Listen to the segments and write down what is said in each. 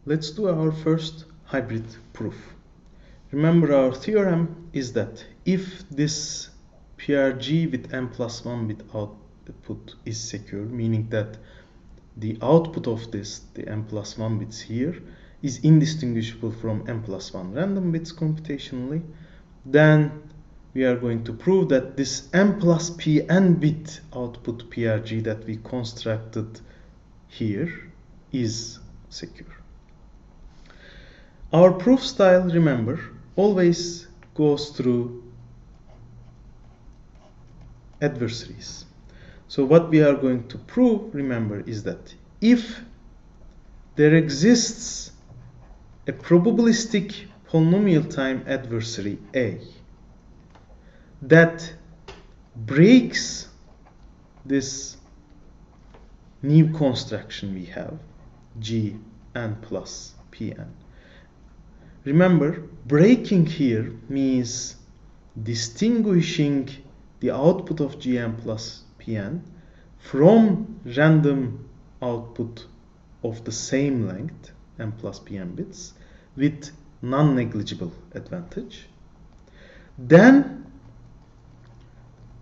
Let's do our first hybrid proof. Remember, our theorem is that if this PRG with n+1 bit output is secure, meaning that the output of this, the n+1 bits here, is indistinguishable from n+1 random bits computationally, then we are going to prove that this n plus pn bit output PRG that we constructed here is secure. Our proof style, remember, always goes through adversaries. So what we are going to prove, remember, is that if there exists a probabilistic polynomial time adversary A that breaks this new construction we have, Gn plus Pn. Remember, breaking here means distinguishing the output of Gn plus Pn from random output of the same length, n plus Pn bits, with non-negligible advantage. Then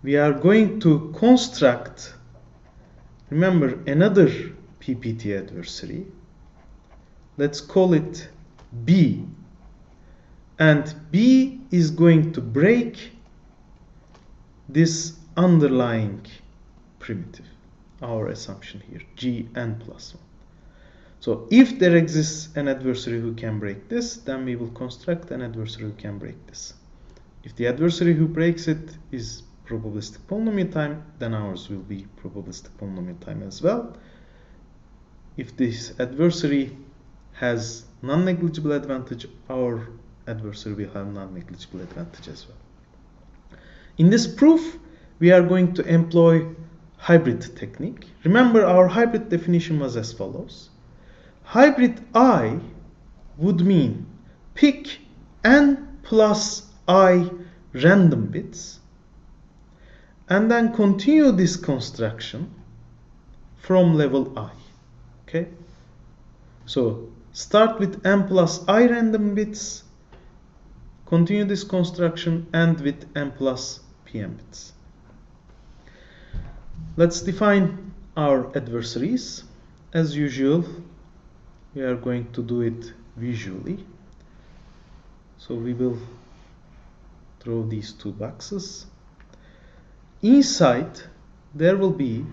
we are going to construct, remember, another PPT adversary. Let's call it B. And B is going to break this underlying primitive, our assumption here, Gn plus 1. So if there exists an adversary who can break this, then we will construct an adversary who can break this. If the adversary who breaks it is probabilistic polynomial time, then ours will be probabilistic polynomial time as well. If this adversary has non-negligible advantage, our adversary will have non-negligible advantage as well. In this proof, we are going to employ hybrid technique. Remember, our hybrid definition was as follows. Hybrid I would mean pick n plus I random bits and then continue this construction from level I. Okay? So start with n plus I random bits, continue this construction, and with n plus Pn bits. Let's define our adversaries. As usual, we are going to do it visually. So we will draw these two boxes. Inside, there will be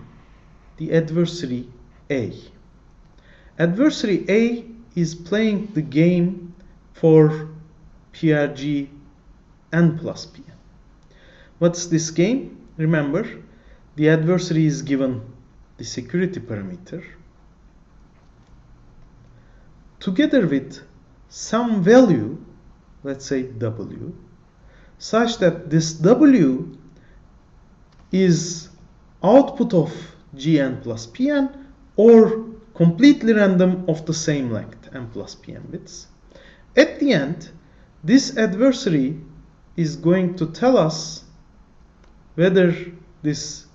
the adversary A. Adversary A is playing the game for PRG n plus Pn. What's this game? Remember, the adversary is given the security parameter together with some value, let's say W, such that this W is output of Gn plus Pn or completely random of the same length, n plus Pn bits. At the end, this adversary is going to tell us whether this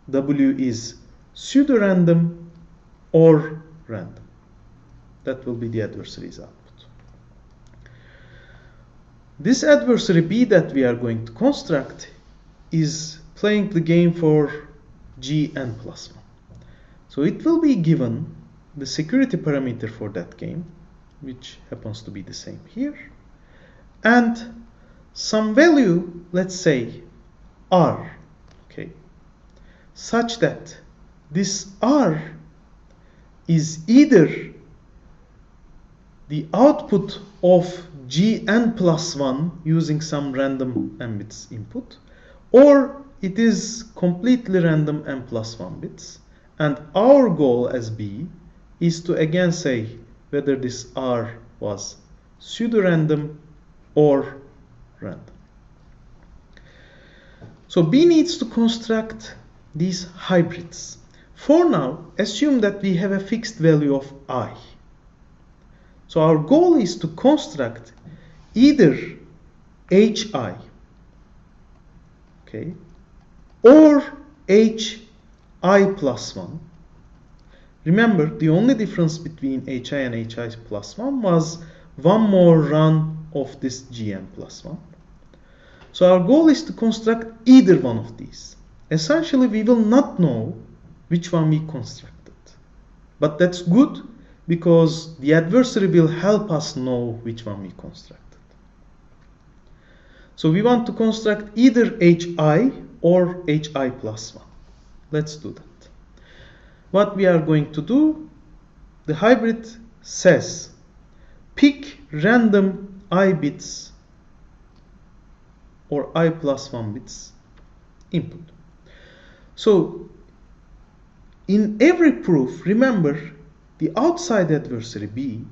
W is pseudo-random or random. That will be the adversary's output. This adversary B that we are going to construct is playing the game for Gn plus 1. So it will be given the security parameter for that game, which happens to be the same here, and some value, let's say R, okay, such that this R is either the output of Gn plus 1 using some random n bits input, or it is completely random n plus 1 bits. And our goal as B is to again say whether this R was pseudo-random or random. So B needs to construct these hybrids. For now, assume that we have a fixed value of I. So our goal is to construct either HI, okay, or HI plus 1. Remember, the only difference between hi and hi plus 1 was one more run of this gn plus 1. So our goal is to construct either one of these. Essentially, we will not know which one we constructed. But that's good, because the adversary will help us know which one we constructed. So we want to construct either hi or hi plus 1. Let's do that. What we are going to do, the hybrid says pick random I bits or I plus 1 bits input. So in every proof, remember, the outside adversary B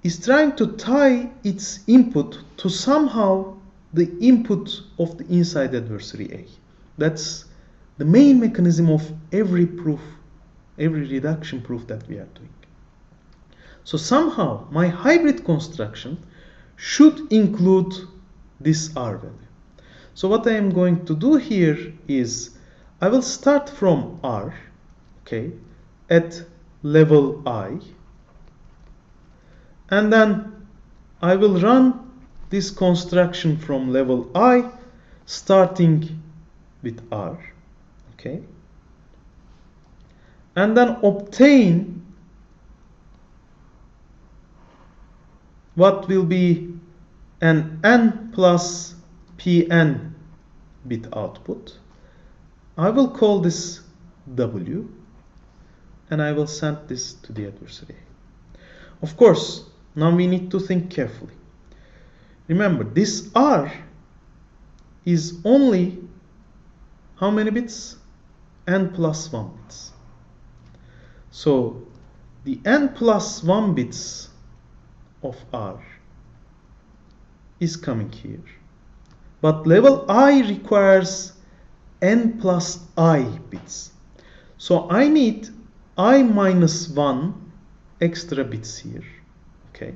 is trying to tie its input to somehow the input of the inside adversary A. That's the main mechanism of every proof, every reduction proof that we are doing. So somehow my hybrid construction should include this R value. So what I am going to do here is I will start from R, okay, at level I, and then I will run this construction from level I starting with R, okay, and then obtain what will be an n plus pn bit output. I will call this W, and I will send this to the adversary. Of course, now we need to think carefully. Remember, this R is only how many bits? N plus 1 bits. So the n plus 1 bits of R is coming here. But level I requires n plus I bits. So I need I minus 1 extra bits here. Okay.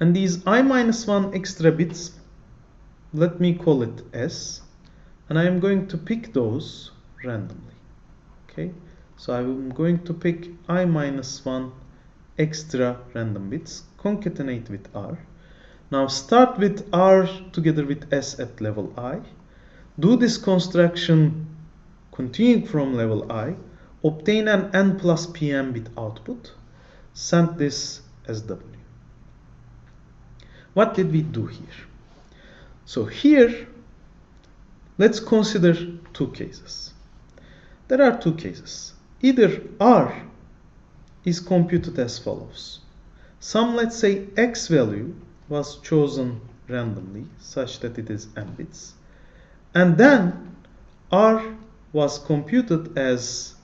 And these I minus 1 extra bits, let me call it S, and I am going to pick those randomly. Okay. So I'm going to pick I minus 1 extra random bits, concatenate with R. Now start with R together with S at level I. Do this construction continuing from level I. Obtain an n plus pm bit output. Send this as W. What did we do here? So here, let's consider two cases. There are two cases. Either R is computed as follows. Some, let's say, X value was chosen randomly such that it is n bits. And then R was computed as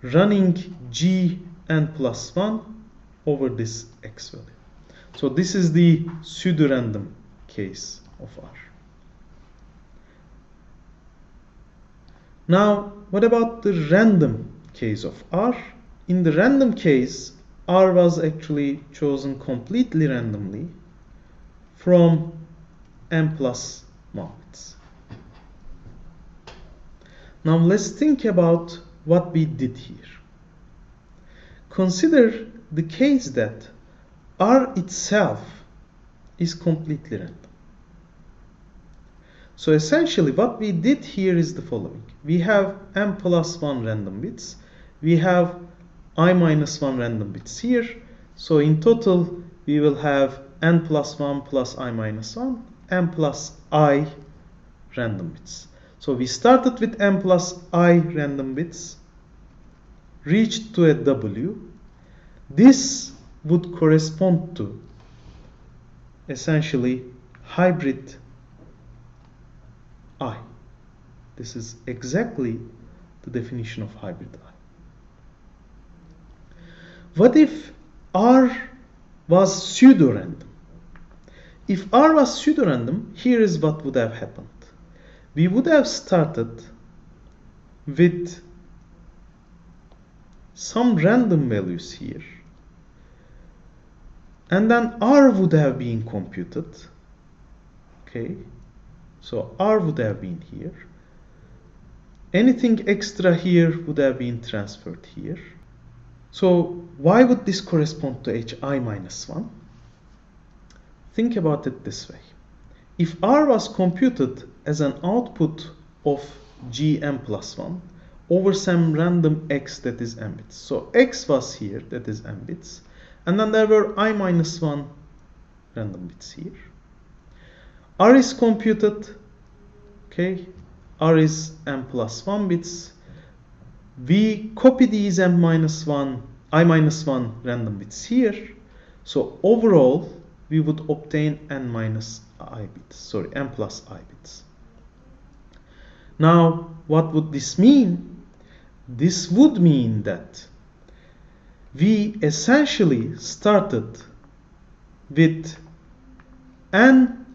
running G n plus 1 over this X value. So this is the pseudo-random case of R. Now, what about the random case of R? In the random case, R was actually chosen completely randomly from n plus 1 bits. Now let's think about what we did here. Consider the case that R itself is completely random. So essentially what we did here is the following. We have n plus 1 random bits. We have I minus 1 random bits here. So in total we will have n plus 1 plus I minus 1, n plus I random bits. So we started with n plus I random bits, reached to a W. This would correspond to essentially hybrid I. This is exactly the definition of hybrid I. What if R was pseudo-random? If R was pseudo-random, here is what would have happened. We would have started with some random values here, and then R would have been computed. Okay, so R would have been here. anything extra here would have been transferred here. So why would this correspond to hi minus 1? Think about it this way. If r was computed as an output of gm plus 1 over some random x that is m bits. So x was here, that is m bits. And then there were I minus 1 random bits here. R is computed, okay, R is m plus 1 bits. We copy these I minus 1 random bits here. So overall, we would obtain n minus I bits, m plus I bits. Now, what would this mean? This would mean that we essentially started with n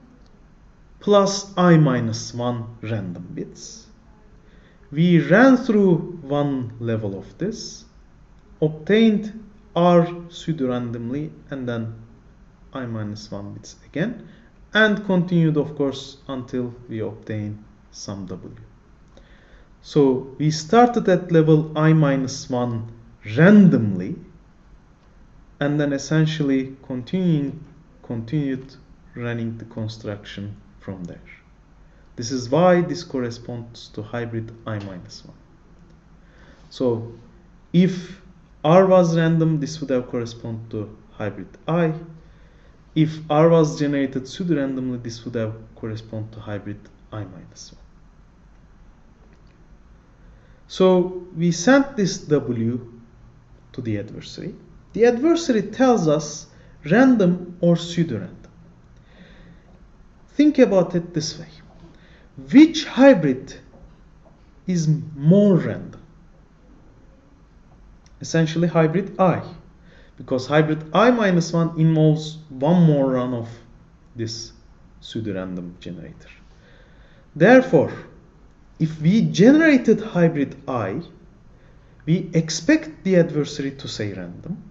plus I minus 1 random bits. We ran through one level of this, obtained R pseudo-randomly, and then I minus 1 bits again, and continued, of course, until we obtain some W. So we started at level I minus 1 randomly, and then essentially continued running the construction from there. This is why this corresponds to hybrid I minus 1. So if R was random, this would have corresponded to hybrid I. If R was generated pseudo-randomly, this would have corresponded to hybrid I minus 1. So we sent this W to the adversary. The adversary tells us random or pseudo-random. Think about it this way. Which hybrid is more random? Essentially hybrid I, because hybrid I minus 1 involves one more run of this pseudo-random generator. Therefore, if we generated hybrid I, we expect the adversary to say random.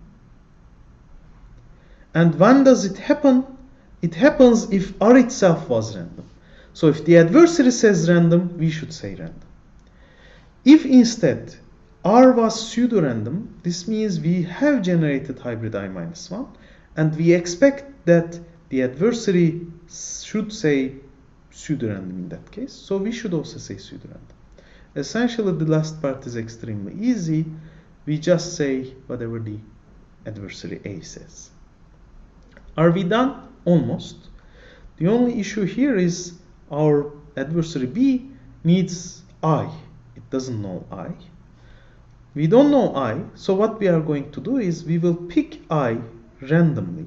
And when does it happen? It happens if R itself was random. So if the adversary says random, we should say random. If instead R was pseudo-random, this means we have generated hybrid I minus 1, and we expect that the adversary should say pseudo-random in that case. So we should also say pseudo-random. Essentially, the last part is extremely easy. We just say whatever the adversary A says. Are we done? Almost. The only issue here is our adversary B needs I. It doesn't know I. We don't know I, so what we are going to do is we will pick I randomly.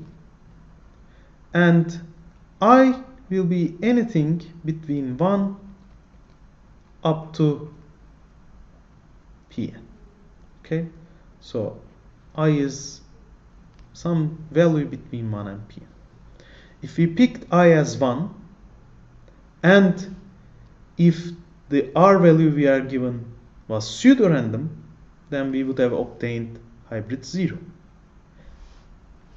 And I will be anything between 1 up to Pn. Okay? So I is some value between 1 and Pn. If we picked I as 1, and if the R value we are given was pseudo-random, then we would have obtained hybrid 0.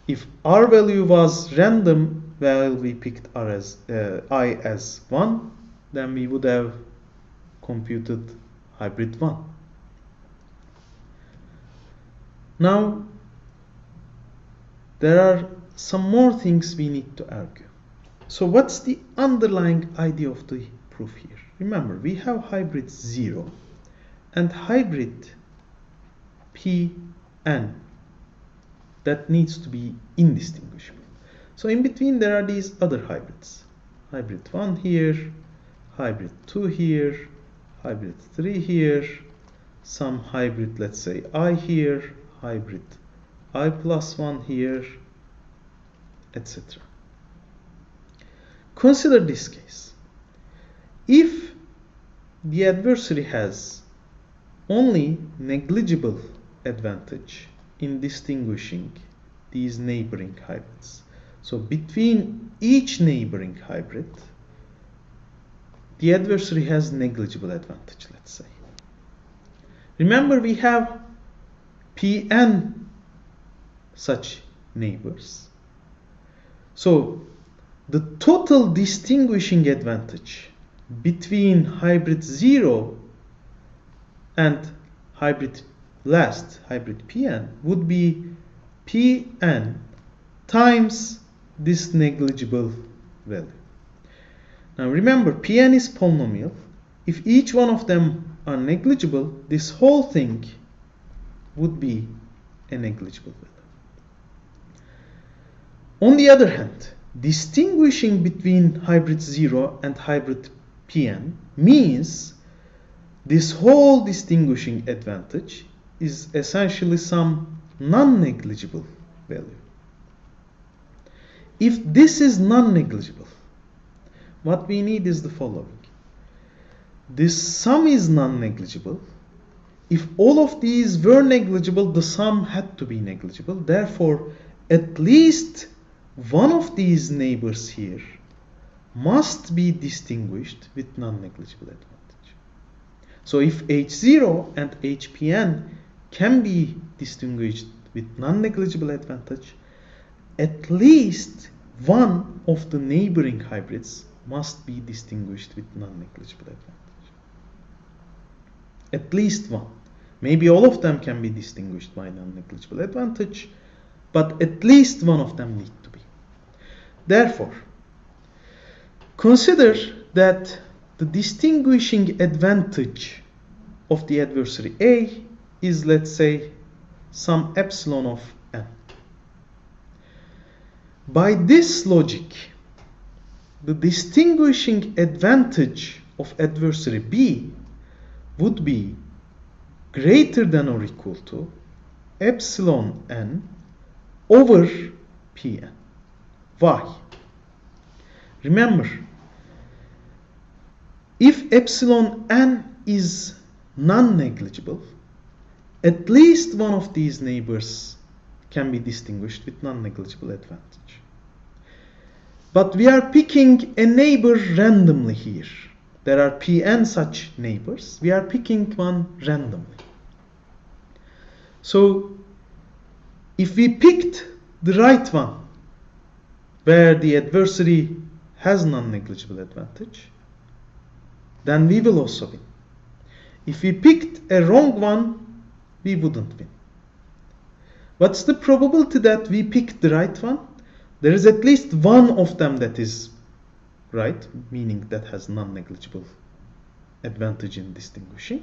If R value was random, while we picked I as 1, then we would have computed hybrid 1. Now, there are some more things we need to argue. So what's the underlying idea of the proof here? Remember, we have hybrid 0 and hybrid Pn that needs to be indistinguishable. So in between there are these other hybrids. Hybrid 1 here, hybrid 2 here, hybrid 3 here, some hybrid, let's say I here, hybrid I plus 1 here, etc. Consider this case. If the adversary has only negligible advantage in distinguishing these neighboring hybrids, so between each neighboring hybrid, the adversary has negligible advantage, let's say. Remember, we have Pn such neighbors. So the total distinguishing advantage between hybrid 0 and last hybrid Pn would be Pn times this negligible value. Now remember, Pn is polynomial. If each one of them are negligible, this whole thing would be a negligible value. On the other hand, distinguishing between hybrid 0 and hybrid Pn means this whole distinguishing advantage is essentially some non-negligible value. If this is non-negligible, what we need is the following. This sum is non-negligible. If all of these were negligible, the sum had to be negligible. Therefore, at least one of these neighbors here must be distinguished with non-negligible advantage. So if H0 and Hpn can be distinguished with non-negligible advantage, at least one of the neighboring hybrids must be distinguished with non-negligible advantage. At least one. Maybe all of them can be distinguished by non-negligible advantage, but at least one of them need to be. Therefore, consider that the distinguishing advantage of the adversary A is, let's say, some epsilon of n. By this logic, the distinguishing advantage of adversary B would be greater than or equal to epsilon n over Pn. Why? Remember, if epsilon n is non-negligible, at least one of these neighbors can be distinguished with non-negligible advantage. But we are picking a neighbor randomly here. There are Pn such neighbors. We are picking one randomly. So, if we picked the right one, where the adversary has non-negligible advantage, then we will also win. If we picked a wrong one, we wouldn't win. What's the probability that we picked the right one? There is at least one of them that is right, meaning that has non-negligible advantage in distinguishing.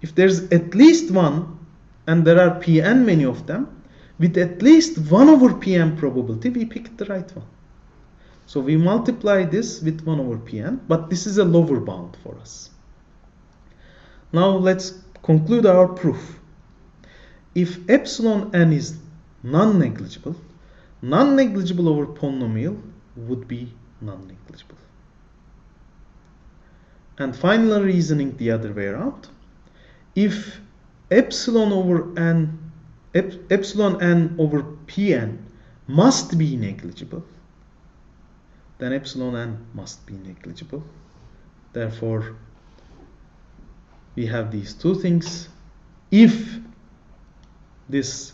If there's at least one, and there are Pn many of them, with at least 1 over Pn probability, we picked the right one. So we multiply this with 1 over Pn, but this is a lower bound for us. Now let's conclude our proof. If epsilon n is non-negligible, non-negligible over polynomial would be non-negligible. And final reasoning the other way around. If epsilon n over Pn must be negligible, then epsilon n must be negligible. Therefore, we have these two things. If this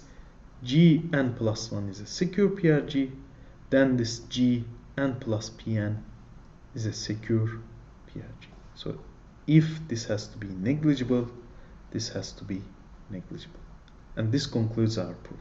Gn plus 1 is a secure PRG, then this Gn plus Pn is a secure PRG. So if this has to be negligible, this has to be negligible. And this concludes our proof.